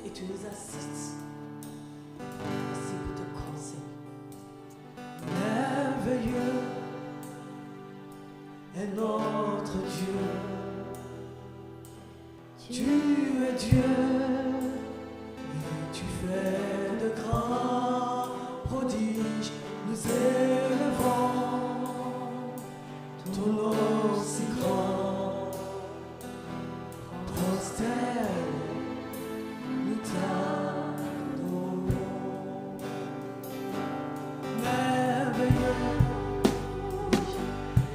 Et tu nous assistes. Merci pour ton conseil. Merveilleux est notre Dieu. Tu es Dieu et tu fais de grands prodiges. Nous élevons ton nom si grand. Prosterne, nous t'adorons. Merveilleux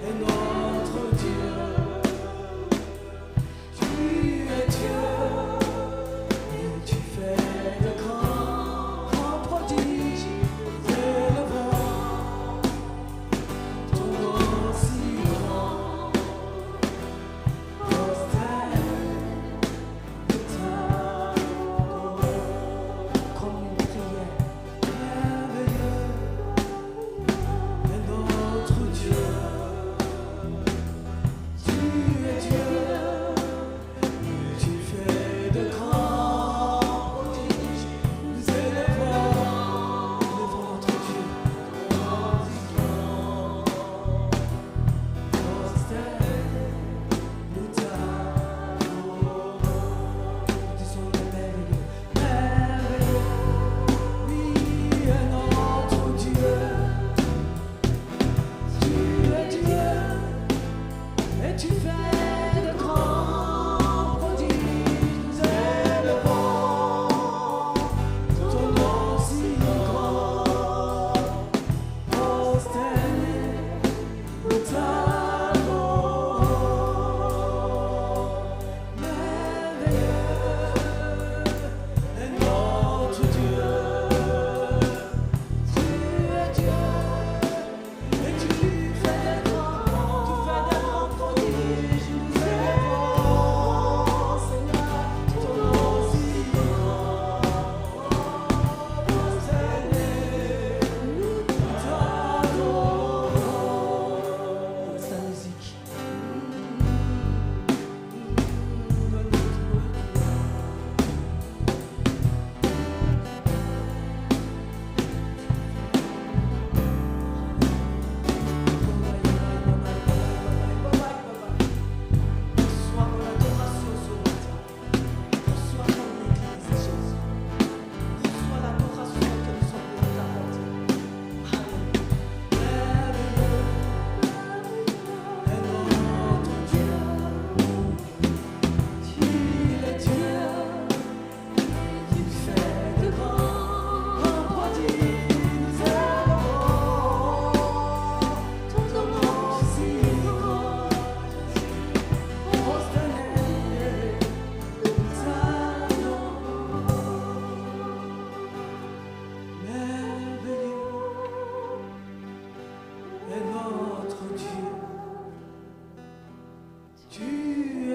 est notre Dieu. Tu es Dieu et tu fais de grands prodiges. Nous élevons ton nom si grand.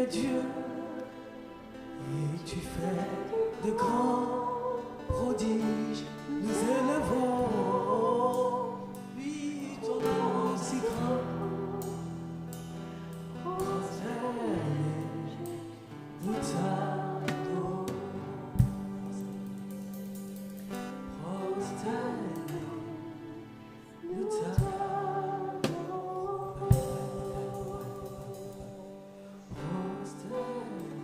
es Dieu et tu fais de grands prodiges. Nous élevons, oui, ton nom si grand. Nous t'adorons, prosternés, nous t'adorons, prosternés,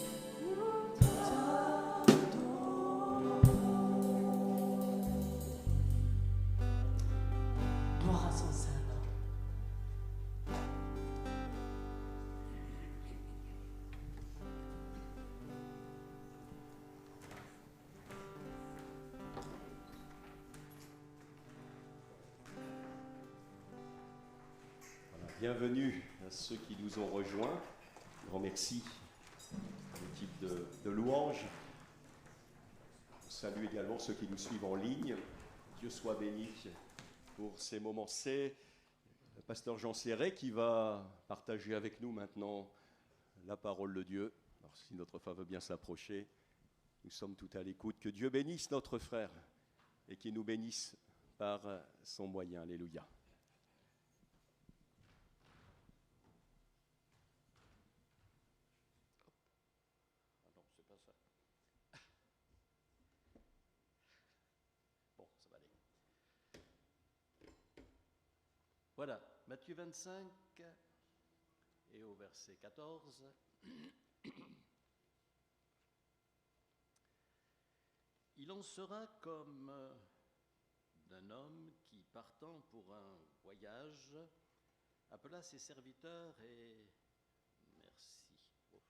nous t'adorons. Gloire à son Saint-Nom. Bienvenue à ceux qui nous ont rejoints. Grand merci à l'équipe de louanges. Je salue également ceux qui nous suivent en ligne. Dieu soit béni pour ces moments. C'est le pasteur Jean Serret qui va partager avec nous maintenant la parole de Dieu. Alors si notre femme veut bien s'approcher, nous sommes tout à l'écoute. Que Dieu bénisse notre frère et qu'il nous bénisse par son moyen. Alléluia. Voilà, Matthieu 25 et au verset 14. Il en sera comme d'un homme qui, partant pour un voyage, appela ses serviteurs et... Merci. Oh,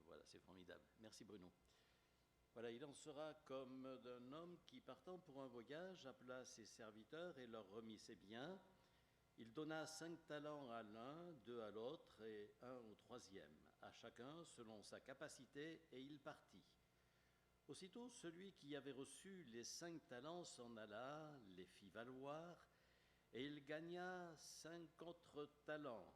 voilà, c'est formidable. Merci Bruno. Voilà, il en sera comme d'un homme qui, partant pour un voyage, appela ses serviteurs et leur remit ses biens. Il donna 5 talents à l'un, 2 à l'autre et 1 au troisième, à chacun selon sa capacité, et il partit. Aussitôt, celui qui avait reçu les 5 talents s'en alla, les fit valoir, et il gagna 5 autres talents.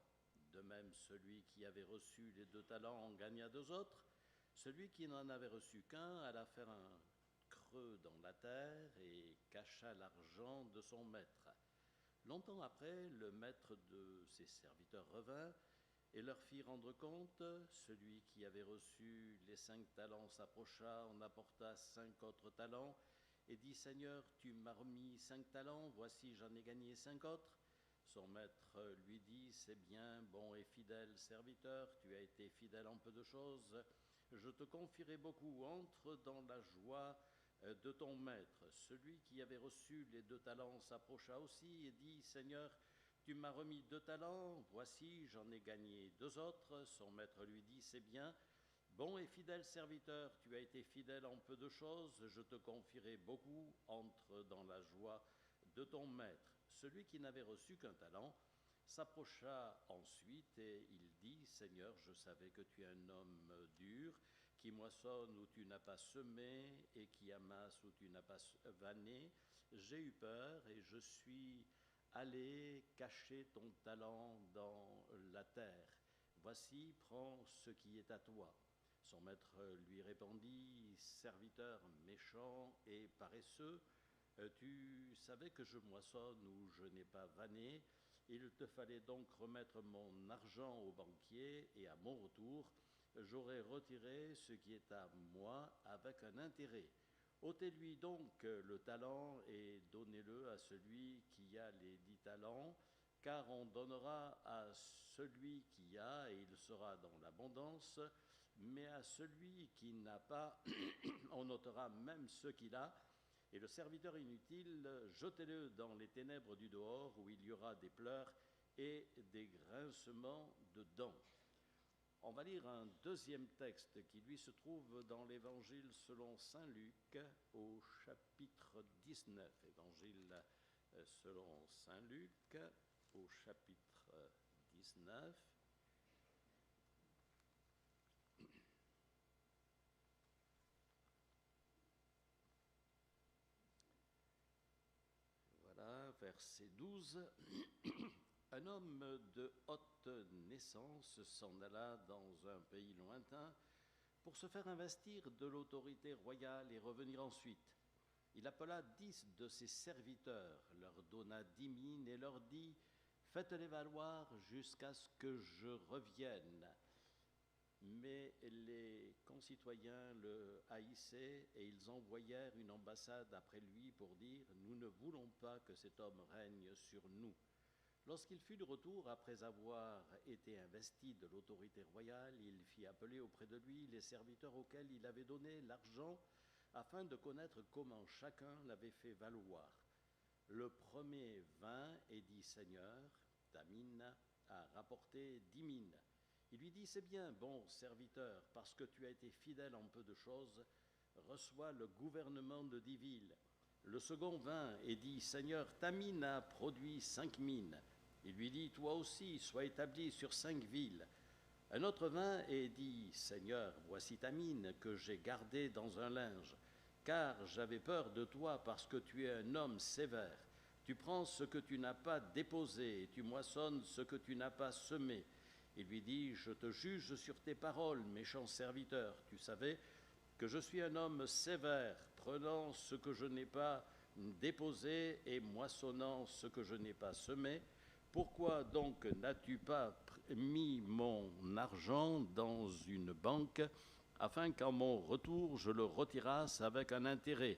De même, celui qui avait reçu les 2 talents en gagna 2 autres. Celui qui n'en avait reçu qu'un alla faire un creux dans la terre et cacha l'argent de son maître. Longtemps après, le maître de ses serviteurs revint et leur fit rendre compte. Celui qui avait reçu les 5 talents s'approcha, en apporta 5 autres talents et dit « Seigneur, tu m'as remis 5 talents, voici j'en ai gagné 5 autres. » Son maître lui dit « C'est bien, bon et fidèle serviteur, tu as été fidèle en peu de choses. Je te confierai beaucoup, entre dans la joie de ton maître. » Celui qui avait reçu les 2 talents s'approcha aussi et dit « Seigneur, tu m'as remis 2 talents, voici j'en ai gagné 2 autres. » Son maître lui dit « C'est bien, bon et fidèle serviteur, tu as été fidèle en peu de choses, je te confierai beaucoup, entre dans la joie de ton maître. » Celui qui n'avait reçu qu'un talent s'approcha ensuite et il dit « Seigneur, je savais que tu es un homme dur, qui moissonne où tu n'as pas semé et qui amasse où tu n'as pas vanné. J'ai eu peur et je suis allé cacher ton talent dans la terre. Voici, prends ce qui est à toi. » Son maître lui répondit « Serviteur méchant et paresseux, tu savais que je moissonne où je n'ai pas vanné. Il te fallait donc remettre mon argent au banquier et à mon retour, j'aurais retiré ce qui est à moi avec un intérêt. Ôtez-lui donc le talent et donnez-le à celui qui a les 10 talents, car on donnera à celui qui a et il sera dans l'abondance, mais à celui qui n'a pas, on ôtera même ce qu'il a. Et le serviteur inutile, jetez-le dans les ténèbres du dehors, où il y aura des pleurs et des grincements de dents. » On va lire un deuxième texte qui, lui, se trouve dans l'Évangile selon saint Luc, au chapitre 19. Évangile selon saint Luc, au chapitre 19. Voilà, verset 12. Un homme de haute naissance s'en alla dans un pays lointain pour se faire investir de l'autorité royale et revenir ensuite. Il appela 10 de ses serviteurs, leur donna 10 mines et leur dit « Faites-les valoir jusqu'à ce que je revienne ». Mais les concitoyens le haïssaient et ils envoyèrent une ambassade après lui pour dire « Nous ne voulons pas que cet homme règne sur nous ». Lorsqu'il fut de retour, après avoir été investi de l'autorité royale, il fit appeler auprès de lui les serviteurs auxquels il avait donné l'argent afin de connaître comment chacun l'avait fait valoir. Le premier vint et dit « Seigneur, ta mine a rapporté 10 mines. » Il lui dit « C'est bien, bon serviteur, parce que tu as été fidèle en peu de choses, reçois le gouvernement de 10 villes. » Le second vint et dit « Seigneur, ta mine a produit 5 mines. » Il lui dit « Toi aussi, sois établi sur 5 villes. » Un autre vint et dit « Seigneur, voici ta mine que j'ai gardée dans un linge, car j'avais peur de toi parce que tu es un homme sévère. Tu prends ce que tu n'as pas déposé et tu moissonnes ce que tu n'as pas semé. » Il lui dit « Je te juge sur tes paroles, méchant serviteur. Tu savais que je suis un homme sévère, prenant ce que je n'ai pas déposé et moissonnant ce que je n'ai pas semé. Pourquoi donc n'as-tu pas mis mon argent dans une banque, afin qu'en mon retour je le retirasse avec un intérêt?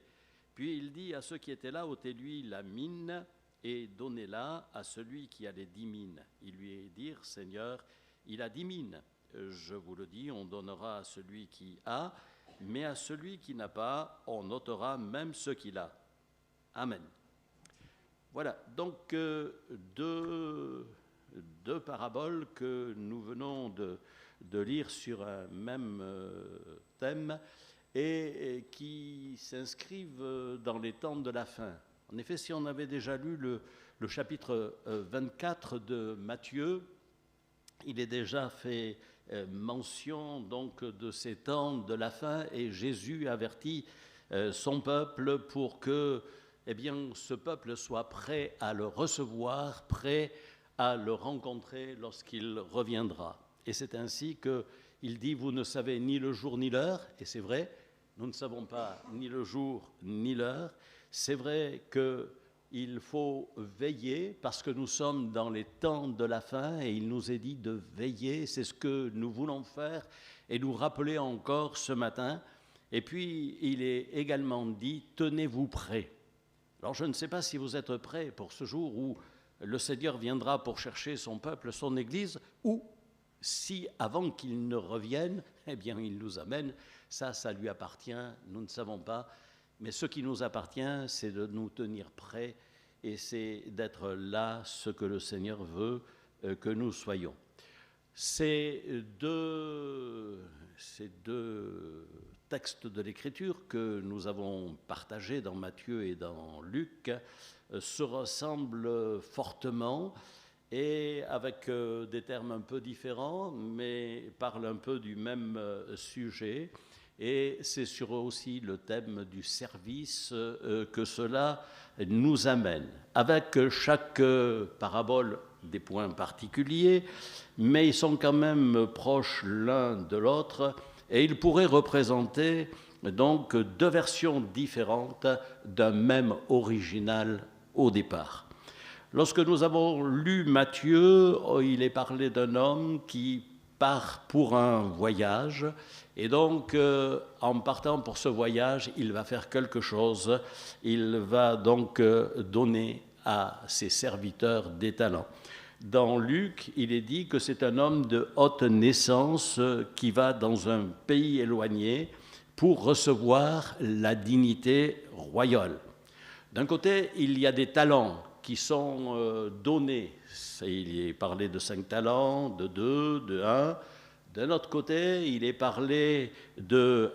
Puis il dit à ceux qui étaient là, ôtez-lui la mine et donnez-la à celui qui a les 10 mines. Ils lui dirent, Seigneur, il a 10 mines. Je vous le dis, on donnera à celui qui a, mais à celui qui n'a pas, on ôtera même ce qu'il a. Amen. Voilà, donc deux paraboles que nous venons de lire sur un même thème et qui s'inscrivent dans les temps de la fin. En effet, si on avait déjà lu le chapitre 24 de Matthieu, il est déjà fait mention donc de ces temps de la fin et Jésus avertit son peuple pour que ce peuple soit prêt à le recevoir, prêt à le rencontrer lorsqu'il reviendra. Et c'est ainsi qu'il dit « Vous ne savez ni le jour ni l'heure », et c'est vrai, nous ne savons pas ni le jour ni l'heure. C'est vrai qu'il faut veiller parce que nous sommes dans les temps de la fin et il nous est dit de veiller, c'est ce que nous voulons faire et nous rappeler encore ce matin. Et puis il est également dit « Tenez-vous prêts ». Alors je ne sais pas si vous êtes prêts pour ce jour où le Seigneur viendra pour chercher son peuple, son Église, ou si avant qu'il ne revienne, il nous amène. Ça lui appartient, nous ne savons pas. Mais ce qui nous appartient, c'est de nous tenir prêts et c'est d'être là ce que le Seigneur veut que nous soyons. Ces deux textes de l'Écriture que nous avons partagés dans Matthieu et dans Luc se ressemblent fortement et avec des termes un peu différents, mais parlent un peu du même sujet. Et c'est sur aussi le thème du service que cela nous amène, avec chaque parabole des points particuliers, mais ils sont quand même proches l'un de l'autre, et ils pourraient représenter donc deux versions différentes d'un même original au départ. Lorsque nous avons lu Matthieu, il est parlé d'un homme qui part pour un voyage, et donc en partant pour ce voyage, il va faire quelque chose, il va donc donner à ses serviteurs des talents. Dans Luc, il est dit que c'est un homme de haute naissance qui va dans un pays éloigné pour recevoir la dignité royale. D'un côté, il y a des talents qui sont donnés. Il est parlé de 5 talents, de 2, de 1. D'un autre côté, il est parlé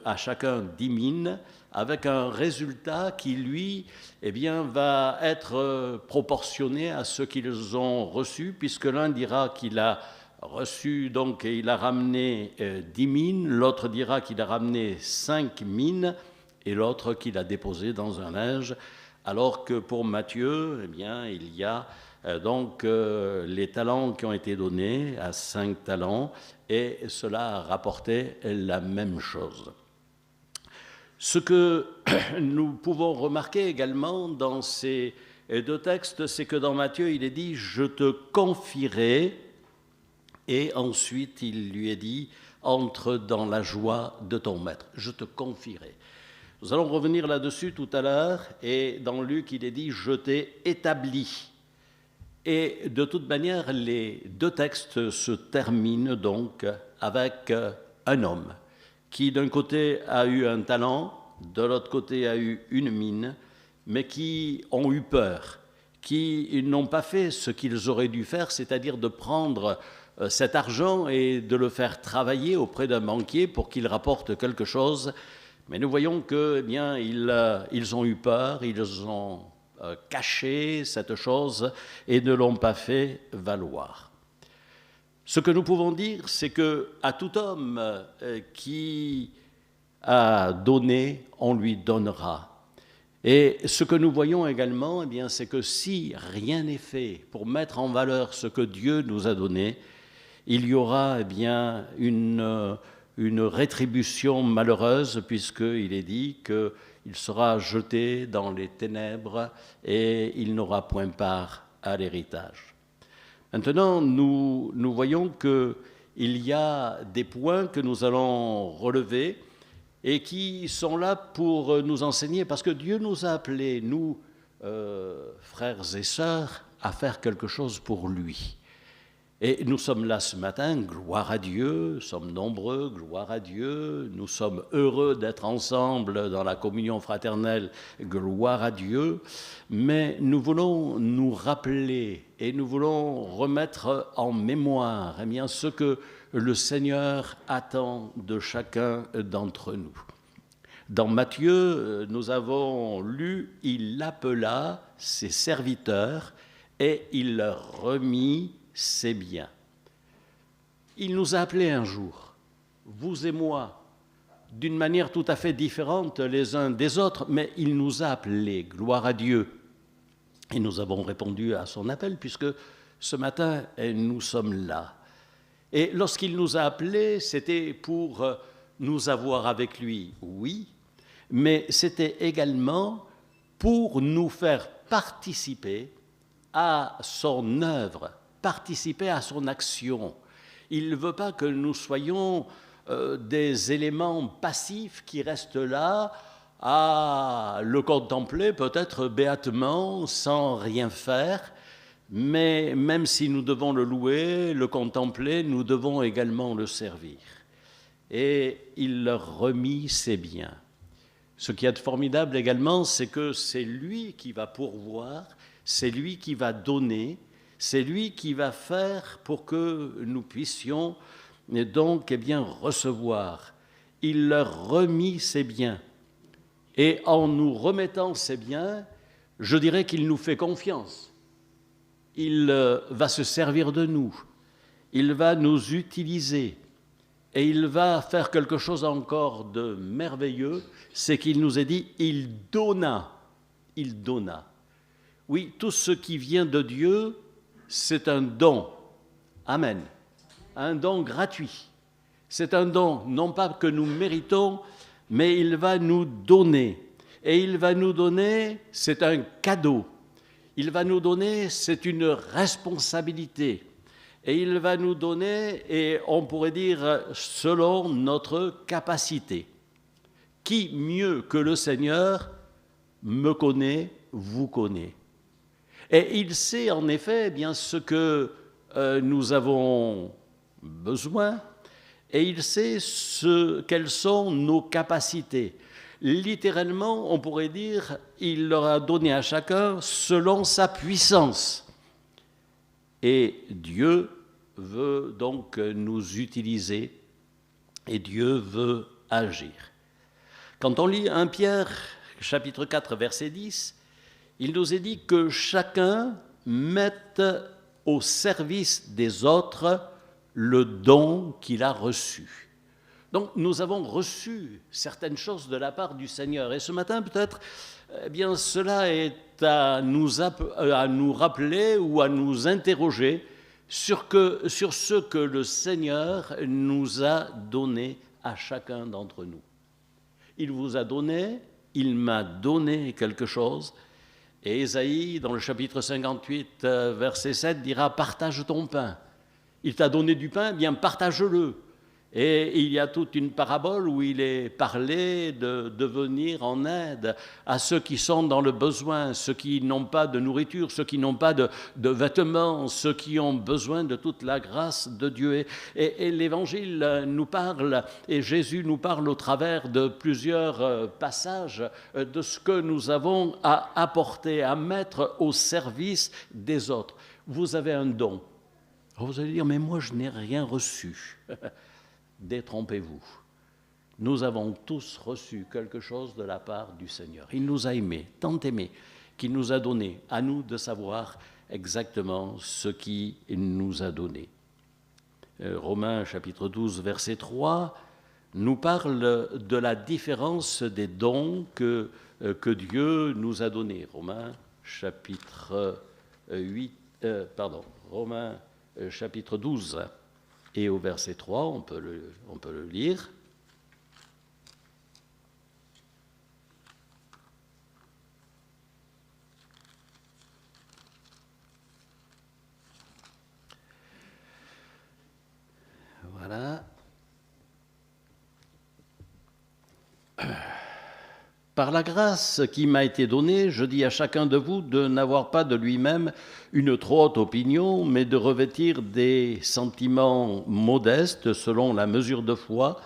à chacun 10 mines, avec un résultat qui, lui, va être proportionné à ce qu'ils ont reçu, puisque l'un dira qu'il a reçu, donc il a ramené 10 mines, l'autre dira qu'il a ramené 5 mines, et l'autre qu'il a déposé dans un linge, alors que pour Matthieu, il y a Donc, les talents qui ont été donnés à 5 talents, et cela a rapporté la même chose. Ce que nous pouvons remarquer également dans ces 2 textes, c'est que dans Matthieu, il est dit « Je te confierai », et ensuite il lui est dit « Entre dans la joie de ton maître, je te confierai ». Nous allons revenir là-dessus tout à l'heure, et dans Luc, il est dit « Je t'ai établi ». Et de toute manière, les 2 textes se terminent donc avec un homme qui d'un côté a eu un talent, de l'autre côté a eu une mine, mais qui ont eu peur, qui n'ont pas fait ce qu'ils auraient dû faire, c'est-à-dire de prendre cet argent et de le faire travailler auprès d'un banquier pour qu'il rapporte quelque chose. Mais nous voyons que, eh bien, ils ont eu peur, ils ont caché cette chose et ne l'ont pas fait valoir. Ce que nous pouvons dire, c'est qu'à tout homme qui a donné, on lui donnera. Et ce que nous voyons également, eh bien, c'est que si rien n'est fait pour mettre en valeur ce que Dieu nous a donné, il y aura eh bien, une rétribution malheureuse, puisqu'il est dit qu'il sera jeté dans les ténèbres et il n'aura point part à l'héritage. Maintenant, nous voyons qu'il y a des points que nous allons relever et qui sont là pour nous enseigner, parce que Dieu nous a appelés, nous, frères et sœurs, à faire quelque chose pour lui. Et nous sommes là ce matin, gloire à Dieu, nous sommes nombreux, gloire à Dieu, nous sommes heureux d'être ensemble dans la communion fraternelle, gloire à Dieu, mais nous voulons nous rappeler et nous voulons remettre en mémoire eh bien, ce que le Seigneur attend de chacun d'entre nous. Dans Matthieu, nous avons lu « Il appela ses serviteurs et il leur remit ses biens ». Il nous a appelés un jour, vous et moi, d'une manière tout à fait différente les uns des autres, mais il nous a appelés, gloire à Dieu. Et nous avons répondu à son appel, puisque ce matin, nous sommes là. Et lorsqu'il nous a appelés, c'était pour nous avoir avec lui, oui, mais c'était également pour nous faire participer à son œuvre, participer à son action. Il ne veut pas que nous soyons des éléments passifs qui restent là à le contempler peut-être béatement, sans rien faire, mais même si nous devons le louer, le contempler, nous devons également le servir. Et il leur remit ses biens. Ce qui est formidable également, c'est que c'est lui qui va pourvoir, c'est lui qui va donner, c'est lui qui va faire pour que nous puissions donc eh bien, recevoir. Il leur remit ses biens. Et en nous remettant ses biens, je dirais qu'il nous fait confiance. Il va se servir de nous, il va nous utiliser et il va faire quelque chose encore de merveilleux, c'est qu'il nous est dit, il donna. Oui, tout ce qui vient de Dieu, c'est un don. Amen. Un don gratuit. C'est un don, non pas que nous méritons, mais il va nous donner. Et il va nous donner, c'est un cadeau. Il va nous donner, c'est une responsabilité. Et il va nous donner, et on pourrait dire, selon notre capacité. Qui mieux que le Seigneur me connaît, vous connaît. Et il sait en effet bien ce que nous avons besoin, et il sait quelles sont nos capacités. Littéralement, on pourrait dire, il leur a donné à chacun selon sa puissance. Et Dieu veut donc nous utiliser et Dieu veut agir. Quand on lit 1 Pierre, chapitre 4, verset 10, il nous est dit que chacun mette au service des autres le don qu'il a reçu. Donc nous avons reçu certaines choses de la part du Seigneur. Et ce matin, peut-être, eh bien cela est à nous rappeler ou à nous interroger sur ce que le Seigneur nous a donné à chacun d'entre nous. Il vous a donné, il m'a donné quelque chose. Et Ésaïe, dans le chapitre 58, verset 7, dira « Partage ton pain ». Il t'a donné du pain, bien partage-le. Et il y a toute une parabole où il est parlé de venir en aide à ceux qui sont dans le besoin, ceux qui n'ont pas de nourriture, ceux qui n'ont pas de vêtements, ceux qui ont besoin de toute la grâce de Dieu. Et l'Évangile nous parle, et Jésus nous parle au travers de plusieurs passages de ce que nous avons à apporter, à mettre au service des autres. Vous avez un don. Vous allez dire, mais moi je n'ai rien reçu. Détrompez-vous. Nous avons tous reçu quelque chose de la part du Seigneur. Il nous a aimés, tant aimés, qu'il nous a donné, à nous de savoir exactement ce qu'il nous a donné. Romains chapitre 12, verset 3, nous parle de la différence des dons que Dieu nous a donnés. Romains chapitre Romains chapitre 12. Et au verset 3, on peut le lire. Voilà. Par la grâce qui m'a été donnée, je dis à chacun de vous de n'avoir pas de lui-même une trop haute opinion, mais de revêtir des sentiments modestes selon la mesure de foi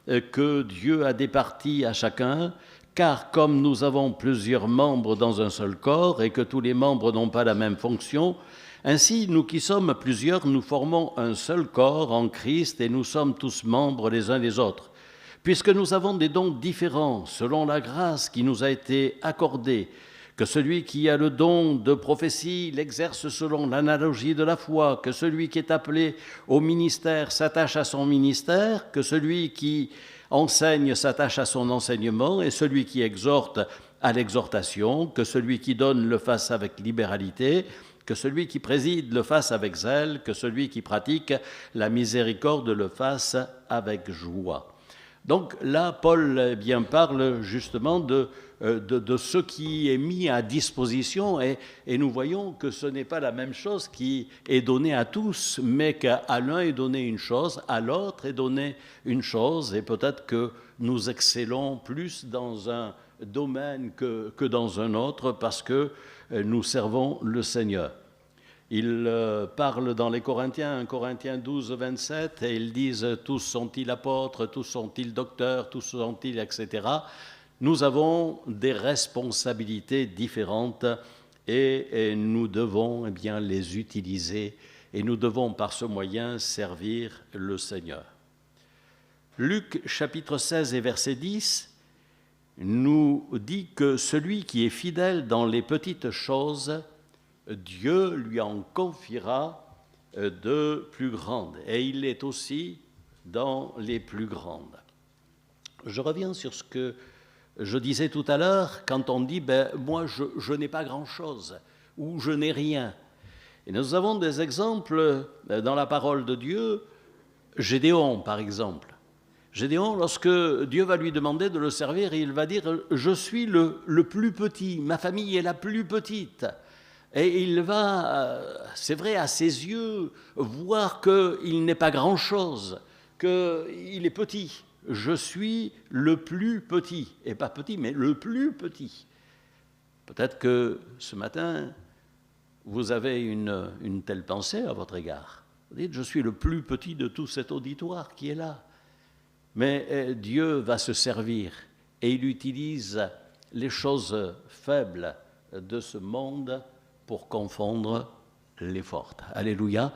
que Dieu a départie à chacun, car comme nous avons plusieurs membres dans un seul corps et que tous les membres n'ont pas la même fonction, ainsi nous qui sommes plusieurs, nous formons un seul corps en Christ et nous sommes tous membres les uns des autres. Puisque nous avons des dons différents selon la grâce qui nous a été accordée, que celui qui a le don de prophétie l'exerce selon l'analogie de la foi, que celui qui est appelé au ministère s'attache à son ministère, que celui qui enseigne s'attache à son enseignement, et celui qui exhorte à l'exhortation, que celui qui donne le fasse avec libéralité, que celui qui préside le fasse avec zèle, que celui qui pratique la miséricorde le fasse avec joie. Donc là, Paul bien parle justement de ce qui est mis à disposition et nous voyons que ce n'est pas la même chose qui est donnée à tous, mais qu'à l'un est donnée une chose, à l'autre est donnée une chose, et peut-être que nous excellons plus dans un domaine que dans un autre parce que nous servons le Seigneur. Il parle dans les Corinthiens, 1 Corinthiens 12, 27, et ils disent « Tous sont-ils apôtres, tous sont-ils docteurs, tous sont-ils, etc. » Nous avons des responsabilités différentes et nous devons bien les utiliser et nous devons par ce moyen servir le Seigneur. Luc chapitre 16 et verset 10 nous dit que celui qui est fidèle dans les petites choses, Dieu lui en confiera de plus grandes, et il est aussi dans les plus grandes. Je reviens sur ce que je disais tout à l'heure, quand on dit moi je n'ai pas grand-chose, ou je n'ai rien. Et nous avons des exemples dans la parole de Dieu, Gédéon par exemple. Gédéon, lorsque Dieu va lui demander de le servir, il va dire « Je suis le plus petit, ma famille est la plus petite ». Et il va, c'est vrai, à ses yeux, voir qu'il n'est pas grand-chose, qu'il est petit. Je suis le plus petit, et pas petit, mais le plus petit. Peut-être que ce matin, vous avez une telle pensée à votre égard. Vous dites, je suis le plus petit de tout cet auditoire qui est là. Mais Dieu va se servir, et il utilise les choses faibles de ce monde pour confondre les fortes. Alléluia.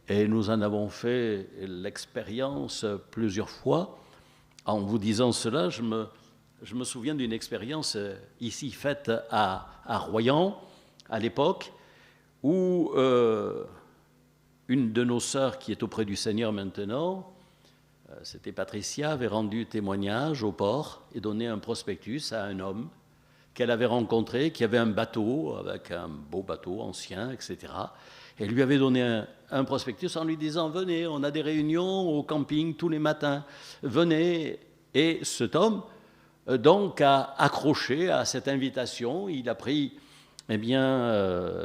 Et nous en avons fait l'expérience plusieurs fois. En vous disant cela, je me souviens d'une expérience ici faite à Royan, à l'époque, où une de nos sœurs qui est auprès du Seigneur maintenant, c'était Patricia, avait rendu témoignage au port et donné un prospectus à un homme qu'elle avait rencontré, qui avait un bateau, avec un beau bateau ancien, etc. Elle lui avait donné un prospectus en lui disant « Venez, on a des réunions au camping tous les matins, venez ». Et cet homme, donc, a accroché à cette invitation. Il a pris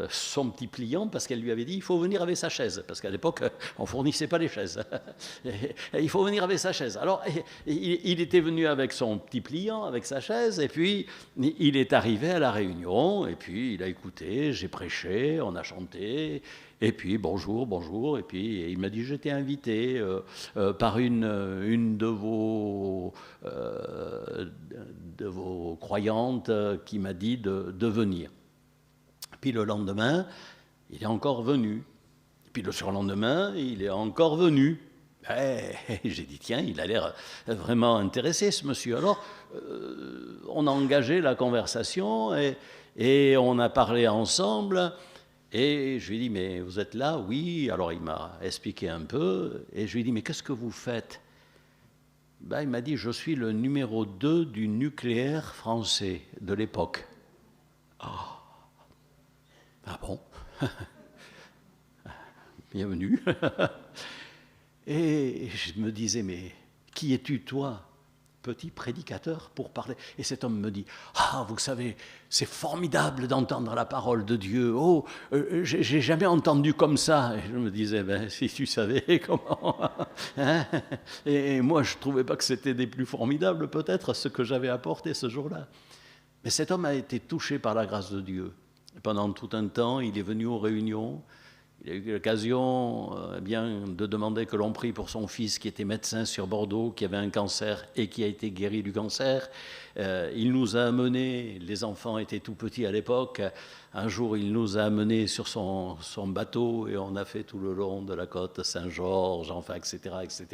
son petit pliant, parce qu'elle lui avait dit « il faut venir avec sa chaise », parce qu'à l'époque, on ne fournissait pas les chaises. Il faut venir avec sa chaise. Alors, il était venu avec son petit pliant, avec sa chaise, et puis il est arrivé à la réunion, et puis il a écouté, j'ai prêché, on a chanté, et puis bonjour, bonjour, et puis il m'a dit « j'étais invité par une de vos croyantes qui m'a dit de venir ». Puis le lendemain, il est encore venu. Puis le surlendemain, il est encore venu. J'ai dit, tiens, il a l'air vraiment intéressé, ce monsieur. Alors, on a engagé la conversation et on a parlé ensemble. Et je lui ai dit, mais vous êtes là? Oui. Alors, il m'a expliqué un peu. Et je lui ai dit, mais qu'est-ce que vous faites? Il m'a dit, je suis le numéro 2 du nucléaire français de l'époque. Oh. Ah bon? Bienvenue. Et je me disais, mais qui es-tu, toi, petit prédicateur, pour parler? Et cet homme me dit, ah, vous savez, c'est formidable d'entendre la parole de Dieu. Oh, j'ai jamais entendu comme ça. Et je me disais, si tu savais comment. Hein? Et moi, je trouvais pas que c'était des plus formidables, peut-être, ce que j'avais apporté ce jour-là. Mais cet homme a été touché par la grâce de Dieu. Pendant tout un temps, il est venu aux réunions. Il a eu l'occasion de demander que l'on prie pour son fils qui était médecin sur Bordeaux, qui avait un cancer et qui a été guéri du cancer. Il nous a amenés, les enfants étaient tout petits à l'époque, un jour il nous a amenés sur son bateau et on a fait tout le long de la côte Saint-Georges, enfin, etc., etc.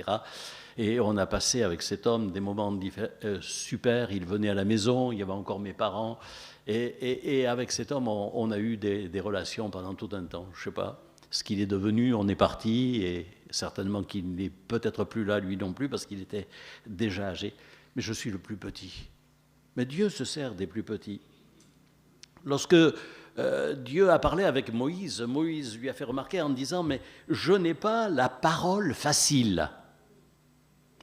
Et on a passé avec cet homme des moments super. Il venait à la maison, il y avait encore mes parents. Et avec cet homme, on a eu des relations pendant tout un temps. Je ne sais pas ce qu'il est devenu, on est parti, et certainement qu'il n'est peut-être plus là, lui non plus, parce qu'il était déjà âgé. Mais je suis le plus petit. Mais Dieu se sert des plus petits. Lorsque Dieu a parlé avec Moïse, Moïse lui a fait remarquer en disant « Mais je n'ai pas la parole facile.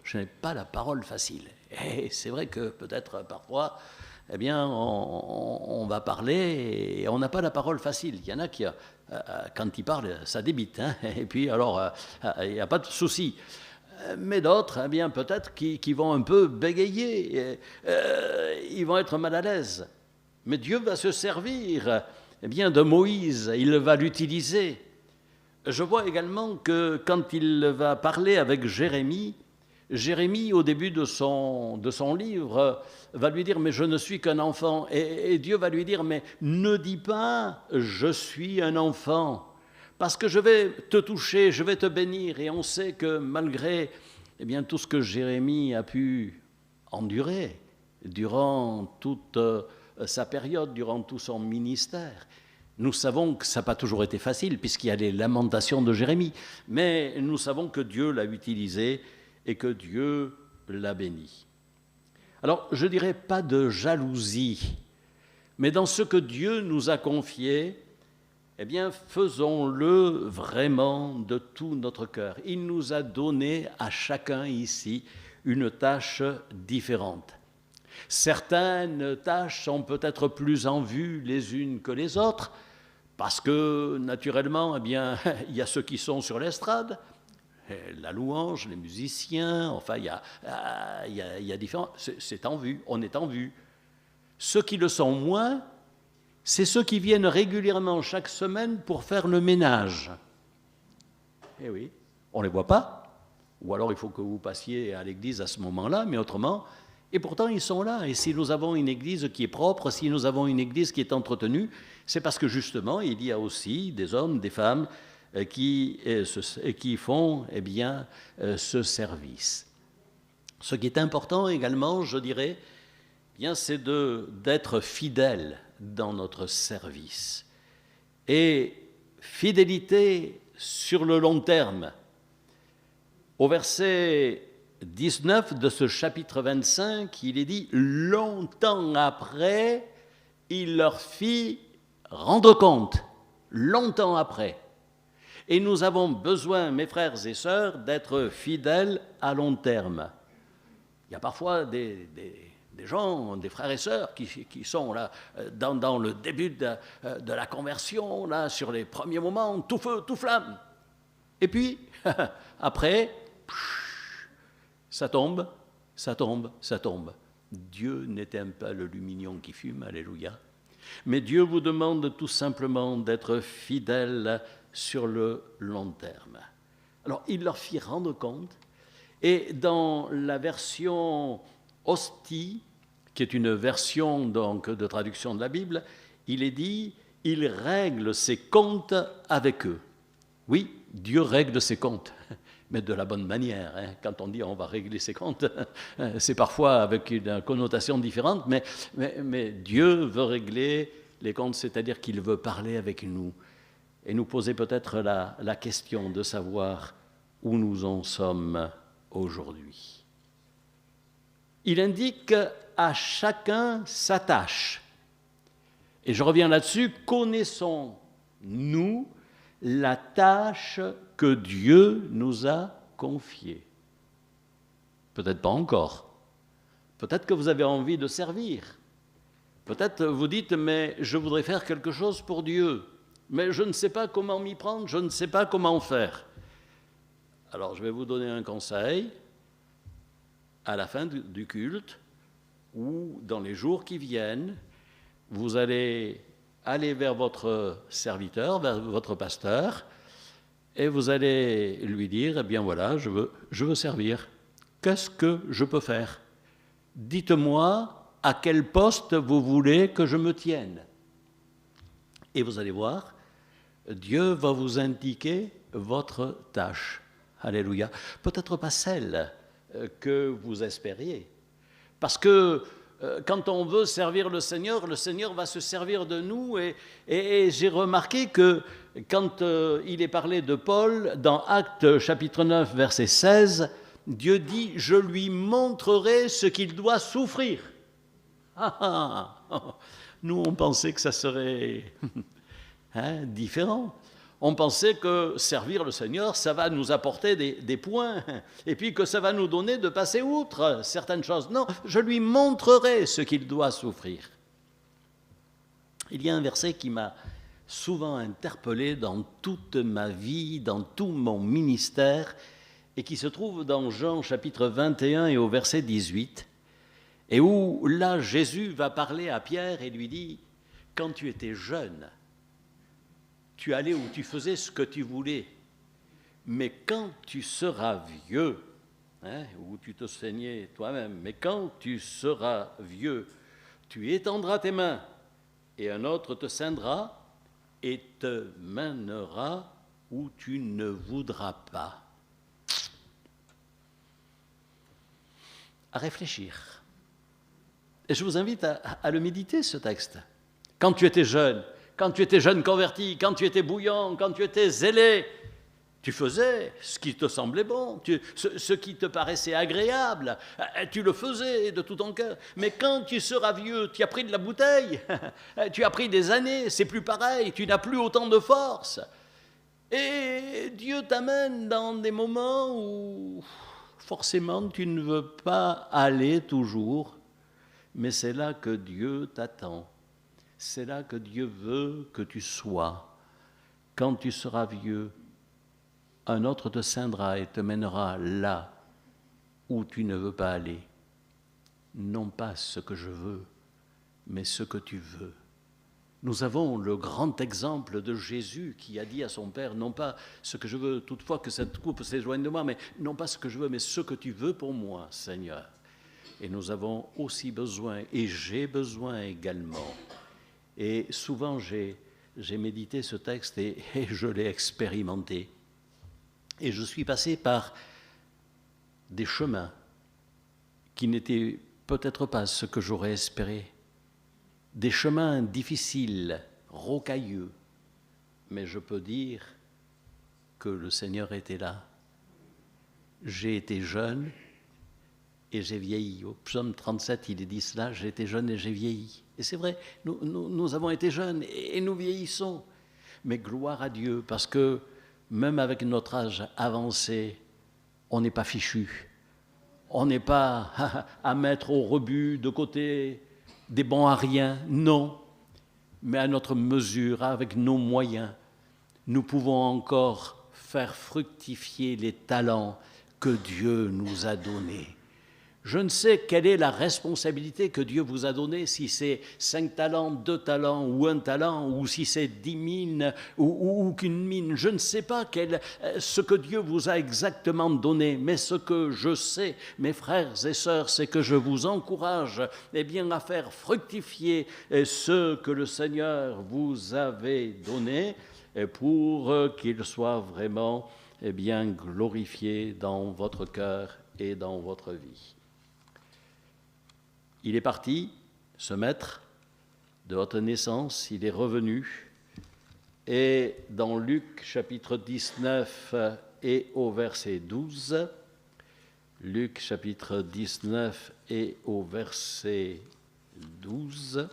Je n'ai pas la parole facile. » Et c'est vrai que peut-être parfois... on va parler et on n'a pas la parole facile. Il y en a qui, quand ils parlent, ça débite. Hein, et puis, alors, il n'y a pas de souci. Mais d'autres, peut-être, qui vont un peu bégayer. Ils vont être mal à l'aise. Mais Dieu va se servir de Moïse. Il va l'utiliser. Je vois également que quand il va parler avec Jérémie, au début de son livre, va lui dire « mais je ne suis qu'un enfant ». Et Dieu va lui dire « mais ne dis pas « je suis un enfant ». Parce que je vais te toucher, je vais te bénir. Et on sait que malgré tout ce que Jérémie a pu endurer durant toute sa période, durant tout son ministère, nous savons que ça n'a pas toujours été facile, puisqu'il y a les lamentations de Jérémie. Mais nous savons que Dieu l'a utilisé et que Dieu l'a béni. Alors, je ne dirais pas de jalousie, mais dans ce que Dieu nous a confié, faisons-le vraiment de tout notre cœur. Il nous a donné à chacun ici une tâche différente. Certaines tâches sont peut-être plus en vue les unes que les autres, parce que, naturellement, il y a ceux qui sont sur l'estrade, la louange, les musiciens, enfin, il y a différents... C'est en vue, on est en vue. Ceux qui le sont moins, c'est ceux qui viennent régulièrement chaque semaine pour faire le ménage. Eh oui, on ne les voit pas, ou alors il faut que vous passiez à l'église à ce moment-là, mais autrement... Et pourtant, ils sont là. Et si nous avons une église qui est propre, si nous avons une église qui est entretenue, c'est parce que justement, il y a aussi des hommes, des femmes qui font ce service. Ce qui est important également, je dirais, c'est d'être fidèle dans notre service. Et fidélité sur le long terme. Au verset 19 de ce chapitre 25, il est dit « Longtemps après, il leur fit rendre compte longtemps après. Et nous avons besoin, mes frères et sœurs, d'être fidèles à long terme. Il y a parfois des gens, des frères et sœurs qui sont là dans le début de la conversion, là, sur les premiers moments, tout feu, tout flamme. Et puis, après, ça tombe, ça tombe, ça tombe. Dieu n'éteint pas le lumignon qui fume, alléluia. Mais Dieu vous demande tout simplement d'être fidèle sur le long terme. Alors, il leur fit rendre compte, et dans la version Hostie, qui est une version donc de traduction de la Bible, il est dit « il règle ses comptes avec eux ». Oui, Dieu règle ses comptes, mais de la bonne manière. Hein. Quand on dit on va régler ses comptes, c'est parfois avec une connotation différente, mais Dieu veut régler les comptes, c'est-à-dire qu'il veut parler avec nous et nous poser peut-être la question de savoir où nous en sommes aujourd'hui. Il indique à chacun sa tâche. Et je reviens là-dessus, connaissons-nous la tâche que Dieu nous a confiée? Peut-être pas encore. Peut-être que vous avez envie de servir. Peut-être vous dites, mais je voudrais faire quelque chose pour Dieu, mais je ne sais pas comment m'y prendre, je ne sais pas comment faire. Alors je vais vous donner un conseil. À la fin du culte, ou dans les jours qui viennent, vous allez aller vers votre serviteur, vers votre pasteur, et vous allez lui dire, eh bien voilà, je veux servir. Qu'est-ce que je peux faire? Dites-moi à quel poste vous voulez que je me tienne. Et vous allez voir, Dieu va vous indiquer votre tâche. Alléluia. Peut-être pas celle que vous espériez. Parce que quand on veut servir le Seigneur va se servir de nous. Et j'ai remarqué que quand il est parlé de Paul, dans Actes chapitre 9, verset 16, Dieu dit « Je lui montrerai ce qu'il doit souffrir ». Nous, on pensait que ça serait différent. On pensait que servir le Seigneur, ça va nous apporter des points, et puis que ça va nous donner de passer outre certaines choses. Non, je lui montrerai ce qu'il doit souffrir. Il y a un verset qui m'a souvent interpellé dans toute ma vie, dans tout mon ministère, et qui se trouve dans Jean chapitre 21 et au verset 18, et où là Jésus va parler à Pierre et lui dit « Quand tu étais jeune, tu allais où tu faisais ce que tu voulais. Mais quand tu seras vieux, où tu te saignais toi-même, mais quand tu seras vieux, tu étendras tes mains et un autre te ceindra et te mènera où tu ne voudras pas. » À réfléchir. Et je vous invite à le méditer, ce texte. Quand tu étais jeune converti, quand tu étais bouillant, quand tu étais zélé, tu faisais ce qui te semblait bon, ce qui te paraissait agréable, tu le faisais de tout ton cœur. Mais quand tu seras vieux, tu as pris de la bouteille, tu as pris des années, c'est plus pareil, tu n'as plus autant de force. Et Dieu t'amène dans des moments où forcément tu ne veux pas aller toujours, mais c'est là que Dieu t'attend. C'est là que Dieu veut que tu sois. Quand tu seras vieux, un autre te ceindra et te mènera là où tu ne veux pas aller. Non pas ce que je veux, mais ce que tu veux. Nous avons le grand exemple de Jésus qui a dit à son Père, non pas ce que je veux, toutefois que cette coupe s'éloigne de moi, mais non pas ce que je veux, mais ce que tu veux pour moi, Seigneur. Et nous avons aussi besoin, et j'ai besoin également. Et souvent, j'ai médité ce texte et je l'ai expérimenté. Et je suis passé par des chemins qui n'étaient peut-être pas ce que j'aurais espéré. Des chemins difficiles, rocailleux. Mais je peux dire que le Seigneur était là. J'ai été jeune, et j'ai vieilli. Au psaume 37, il est dit cela, j'ai été jeune et j'ai vieilli. Et c'est vrai, nous avons été jeunes et nous vieillissons. Mais gloire à Dieu, parce que même avec notre âge avancé, on n'est pas fichu. On n'est pas à mettre au rebut de côté des bons à rien, non. Mais à notre mesure, avec nos moyens, nous pouvons encore faire fructifier les talents que Dieu nous a donnés. Je ne sais quelle est la responsabilité que Dieu vous a donnée, si c'est 5 talents, 2 talents ou 1 talent, ou si c'est 10 mines ou qu'une mine. Je ne sais pas ce que Dieu vous a exactement donné, mais ce que je sais, mes frères et sœurs, c'est que je vous encourage à faire fructifier ce que le Seigneur vous avait donné pour qu'il soit vraiment glorifié dans votre cœur et dans votre vie. Il est parti, ce maître, de votre naissance, il est revenu. Et dans Luc chapitre 19 et au verset 12, Luc chapitre 19 et au verset 12,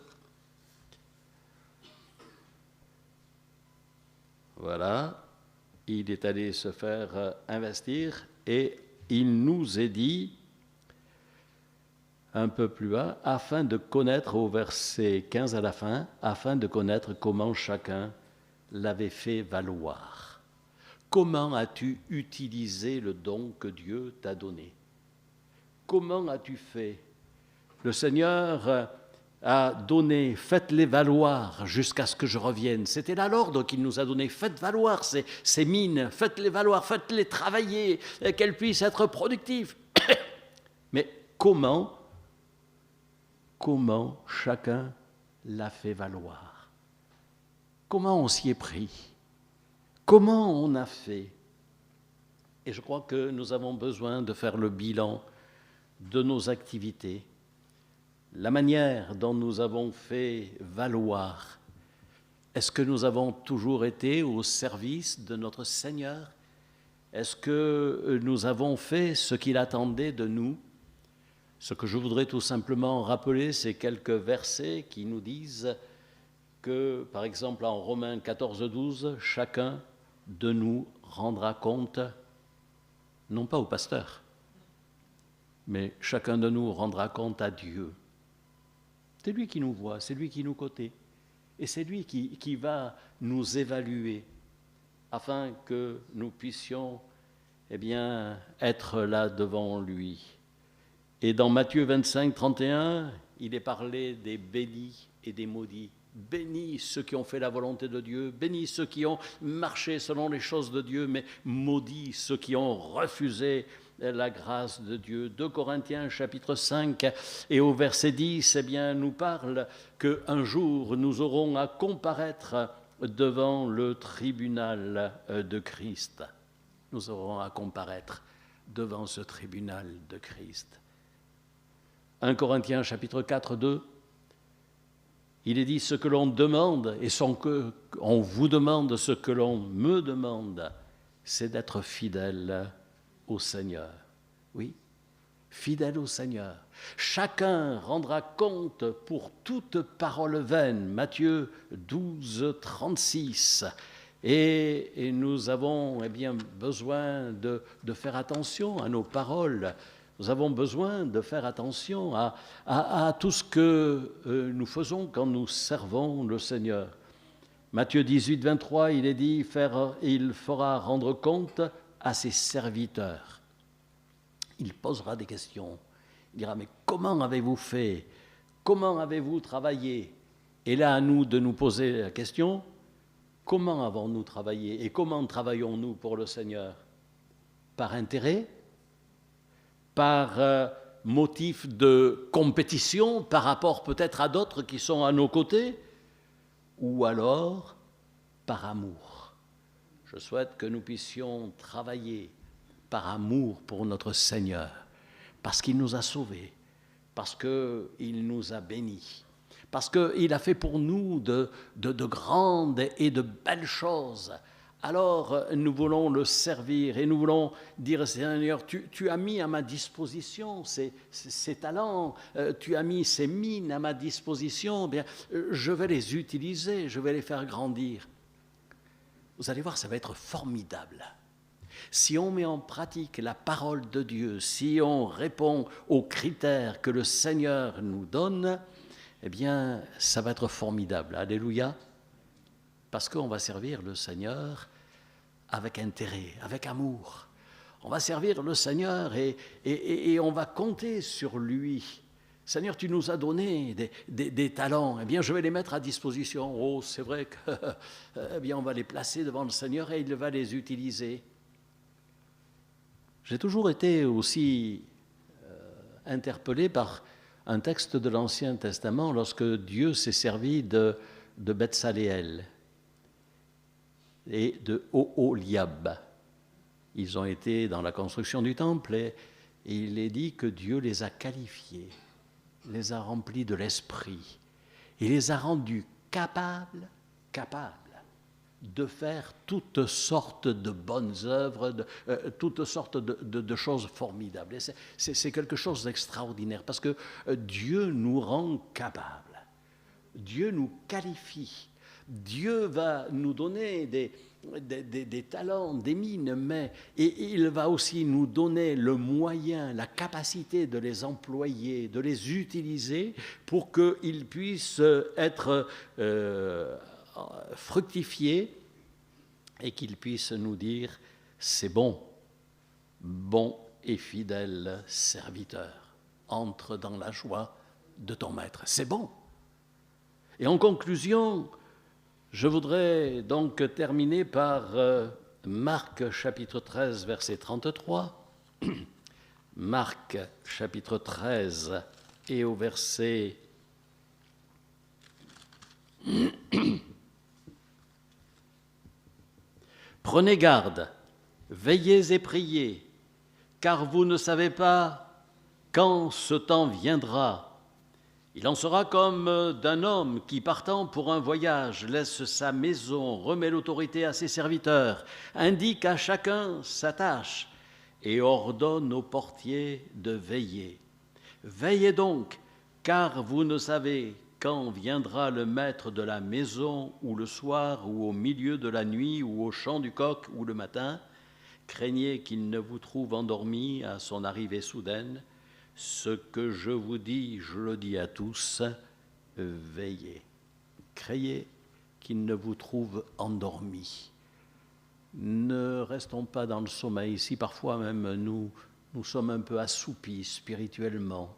voilà, il est allé se faire investir et il nous est dit, un peu plus bas, afin de connaître, au verset 15 à la fin, afin de connaître comment chacun l'avait fait valoir. Comment as-tu utilisé le don que Dieu t'a donné? Comment as-tu fait? Le Seigneur a donné, faites-les valoir jusqu'à ce que je revienne. C'était là l'ordre qu'il nous a donné. Faites valoir ces mines, faites-les valoir, faites-les travailler, qu'elles puissent être productives. Mais comment chacun l'a fait valoir? Comment on s'y est pris? Comment on a fait? Et je crois que nous avons besoin de faire le bilan de nos activités, la manière dont nous avons fait valoir. Est-ce que nous avons toujours été au service de notre Seigneur? Est-ce que nous avons fait ce qu'il attendait de nous? Ce que je voudrais tout simplement rappeler, c'est quelques versets qui nous disent que, par exemple, en Romains 14, 12, chacun de nous rendra compte, non pas au pasteur, mais chacun de nous rendra compte à Dieu. C'est lui qui nous voit, c'est lui qui nous côtoie, et c'est lui qui va nous évaluer afin que nous puissions être là devant lui. Et dans Matthieu 25, 31, il est parlé des bénis et des maudits. Bénis ceux qui ont fait la volonté de Dieu, bénis ceux qui ont marché selon les choses de Dieu, mais maudits ceux qui ont refusé la grâce de Dieu. 2 Corinthiens chapitre 5 et au verset 10, nous parle qu'un jour nous aurons à comparaître devant le tribunal de Christ. Nous aurons à comparaître devant ce tribunal de Christ. 1 Corinthiens chapitre 4, 2, il est dit ce que l'on demande et on vous demande ce que l'on me demande, c'est d'être fidèle au Seigneur. Oui, fidèle au Seigneur. Chacun rendra compte pour toute parole vaine. Matthieu 12, 36. Et nous avons besoin de faire attention à nos paroles. Nous avons besoin de faire attention à tout ce que nous faisons quand nous servons le Seigneur. Matthieu 18, 23, il est dit il fera rendre compte à ses serviteurs. Il posera des questions. Il dira, mais comment avez-vous fait? Comment avez-vous travaillé? Et là, à nous de nous poser la question, comment avons-nous travaillé? Et comment travaillons-nous pour le Seigneur? Par intérêt? Par motif de compétition par rapport peut-être à d'autres qui sont à nos côtés, ou alors par amour. Je souhaite que nous puissions travailler par amour pour notre Seigneur, parce qu'il nous a sauvés, parce qu'il nous a bénis, parce qu'il a fait pour nous de grandes et de belles choses, alors nous voulons le servir et nous voulons dire, Seigneur, tu as mis à ma disposition ces talents, tu as mis ces mines à ma disposition, bien, je vais les utiliser, je vais les faire grandir. Vous allez voir, ça va être formidable. Si on met en pratique la parole de Dieu, si on répond aux critères que le Seigneur nous donne, eh bien, ça va être formidable. Alléluia. Parce qu'on va servir le Seigneur avec intérêt, avec amour. On va servir le Seigneur et on va compter sur lui. Seigneur, tu nous as donné des talents, eh bien je vais les mettre à disposition. Oh, c'est vrai que, eh bien on va les placer devant le Seigneur et il va les utiliser. J'ai toujours été aussi interpellé par un texte de l'Ancien Testament lorsque Dieu s'est servi de Betsaléel et de Oholiab. Ils ont été dans la construction du temple et il est dit que Dieu les a qualifiés, les a remplis de l'esprit et les a rendus capables de faire toutes sortes de bonnes œuvres, toutes sortes de choses formidables. Et c'est quelque chose d'extraordinaire parce que Dieu nous rend capables, Dieu nous qualifie. Dieu va nous donner des talents, des mines, mais il va aussi nous donner le moyen, la capacité de les employer, de les utiliser pour qu'ils puissent être fructifiés et qu'ils puissent nous dire « c'est bon, bon et fidèle serviteur, entre dans la joie de ton maître ». C'est bon. Et en conclusion, je voudrais donc terminer par Marc chapitre 13, verset 33. Marc chapitre 13 et au verset Prenez garde, veillez et priez, car vous ne savez pas quand ce temps viendra. Il en sera comme d'un homme qui, partant pour un voyage, laisse sa maison, remet l'autorité à ses serviteurs, indique à chacun sa tâche et ordonne aux portiers de veiller. Veillez donc, car vous ne savez quand viendra le maître de la maison, ou le soir, ou au milieu de la nuit, ou au chant du coq, ou le matin. Craignez qu'il ne vous trouve endormis à son arrivée soudaine. Ce que je vous dis, je le dis à tous, veillez. Craignez qu'il ne vous trouve endormis. Ne restons pas dans le sommeil. Si parfois même nous sommes un peu assoupis spirituellement,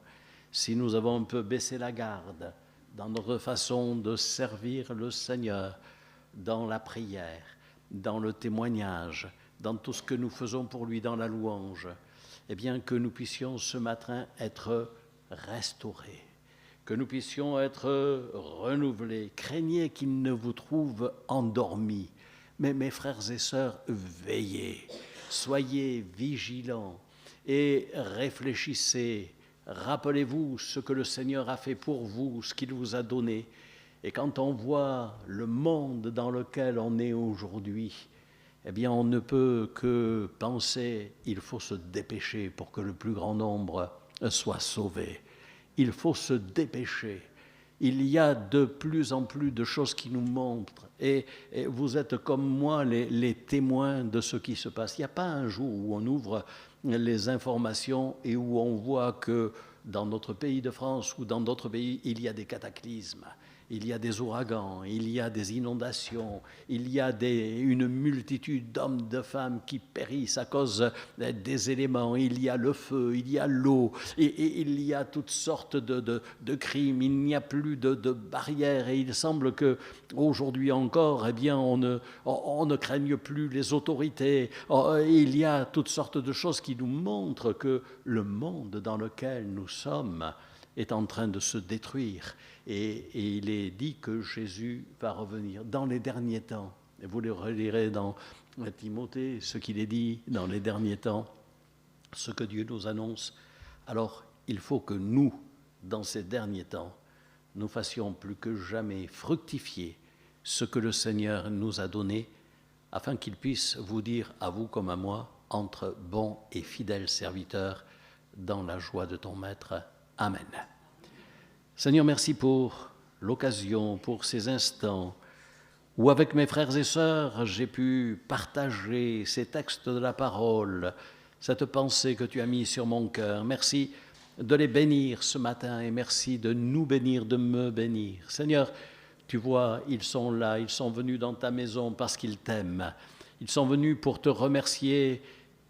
si nous avons un peu baissé la garde dans notre façon de servir le Seigneur, dans la prière, dans le témoignage, dans tout ce que nous faisons pour lui, dans la louange, eh bien que nous puissions ce matin être restaurés, que nous puissions être renouvelés. Craignez qu'il ne vous trouve endormis. Mais mes frères et sœurs, veillez, soyez vigilants et réfléchissez. Rappelez-vous ce que le Seigneur a fait pour vous, ce qu'il vous a donné. Et quand on voit le monde dans lequel on est aujourd'hui, eh bien on ne peut que penser, il faut se dépêcher pour que le plus grand nombre soit sauvé. Il faut se dépêcher. Il y a de plus en plus de choses qui nous montrent, et vous êtes comme moi les témoins de ce qui se passe. Il n'y a pas un jour où on ouvre les informations et où on voit que dans notre pays de France ou dans d'autres pays, il y a des cataclysmes. Il y a des ouragans, il y a des inondations, il y a une multitude d'hommes, de femmes qui périssent à cause des éléments. Il y a le feu, il y a l'eau, et il y a toutes sortes de crimes. Il n'y a plus de barrières, et il semble qu'aujourd'hui encore, eh bien, on ne craigne plus les autorités. Il y a toutes sortes de choses qui nous montrent que le monde dans lequel nous sommes est en train de se détruire. Et il est dit que Jésus va revenir dans les derniers temps. Et vous le relirez dans Timothée, ce qu'il est dit dans les derniers temps, ce que Dieu nous annonce. Alors, il faut que nous, dans ces derniers temps, nous fassions plus que jamais fructifier ce que le Seigneur nous a donné afin qu'il puisse vous dire, à vous comme à moi, entre bons et fidèles serviteurs, dans la joie de ton Maître. Amen. Seigneur, merci pour l'occasion, pour ces instants où avec mes frères et sœurs, j'ai pu partager ces textes de la parole, cette pensée que tu as mise sur mon cœur. Merci de les bénir ce matin et merci de nous bénir, de me bénir. Seigneur, tu vois, ils sont là, ils sont venus dans ta maison parce qu'ils t'aiment. Ils sont venus pour te remercier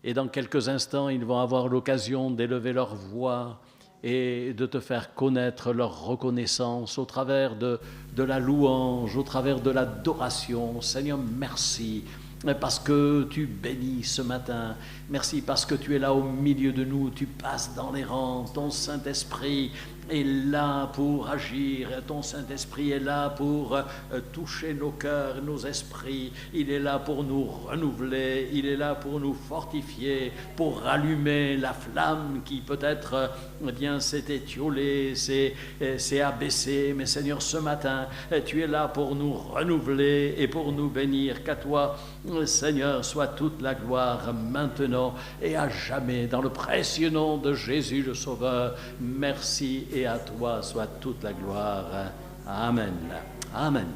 et dans quelques instants, ils vont avoir l'occasion d'élever leur voix et de te faire connaître leur reconnaissance au travers de la louange, au travers de l'adoration. Seigneur, merci parce que tu bénis ce matin. Merci parce que tu es là au milieu de nous, tu passes dans les rangs, ton Saint-Esprit est là pour agir, ton Saint-Esprit est là pour toucher nos cœurs, nos esprits, il est là pour nous renouveler, il est là pour nous fortifier, pour rallumer la flamme qui peut-être s'est étiolée, s'est abaissée, mais Seigneur, ce matin, tu es là pour nous renouveler et pour nous bénir, qu'à toi, Seigneur, soit toute la gloire maintenant et à jamais, dans le précieux nom de Jésus le Sauveur. Merci et à toi soit toute la gloire. Amen. Amen.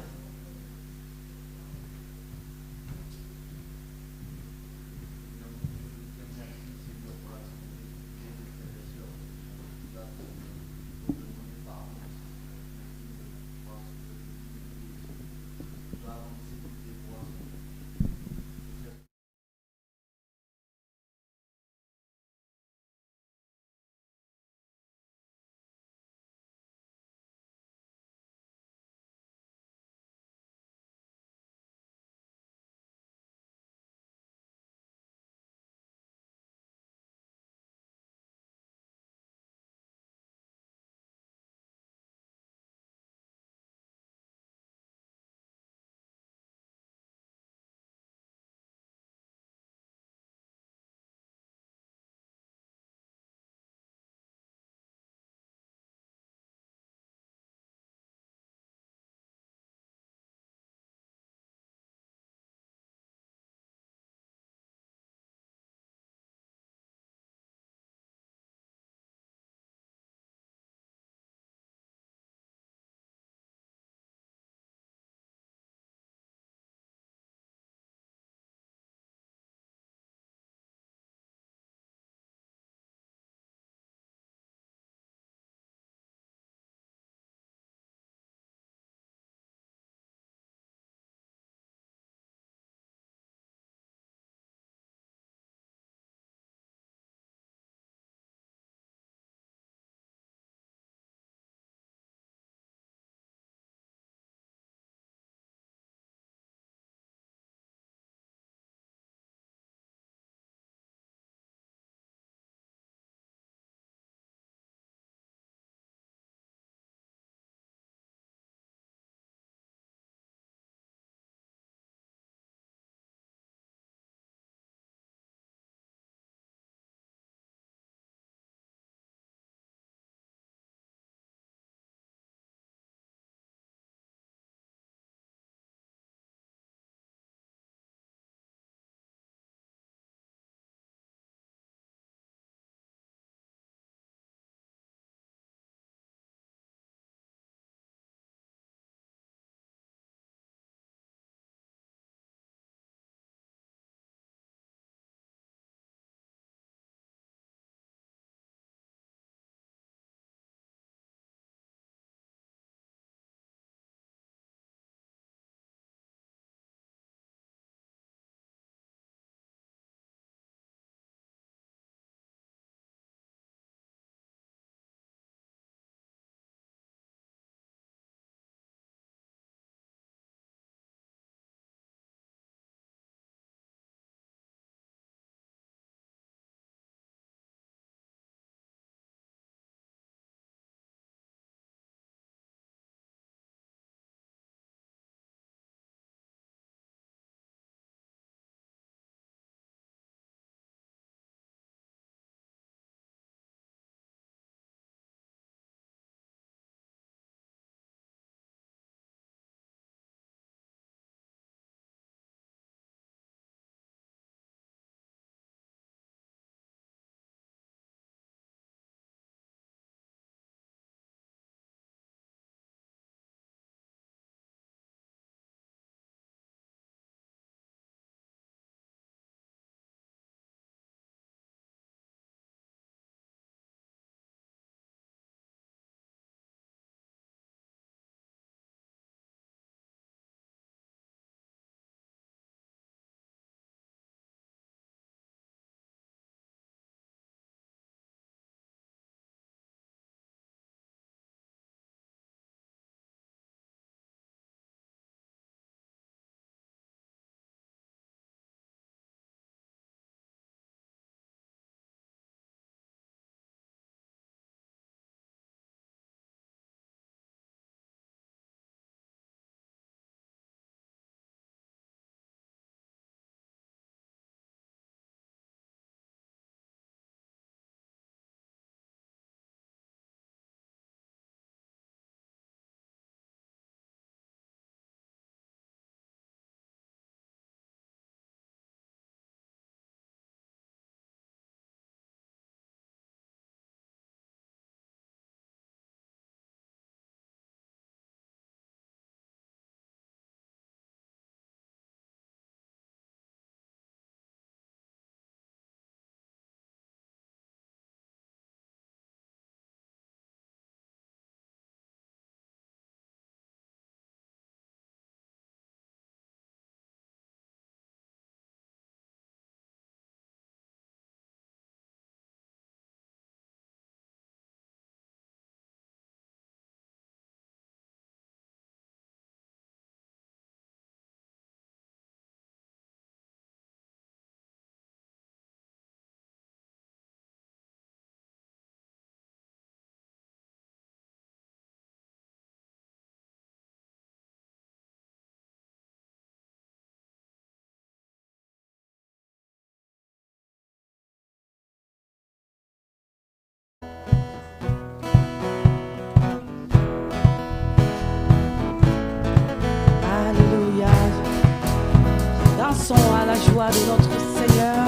gloire de notre Seigneur.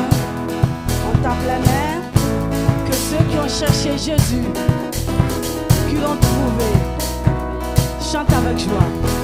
On tape les mains. Que ceux qui ont cherché Jésus, qui l'ont trouvé, chantent avec joie.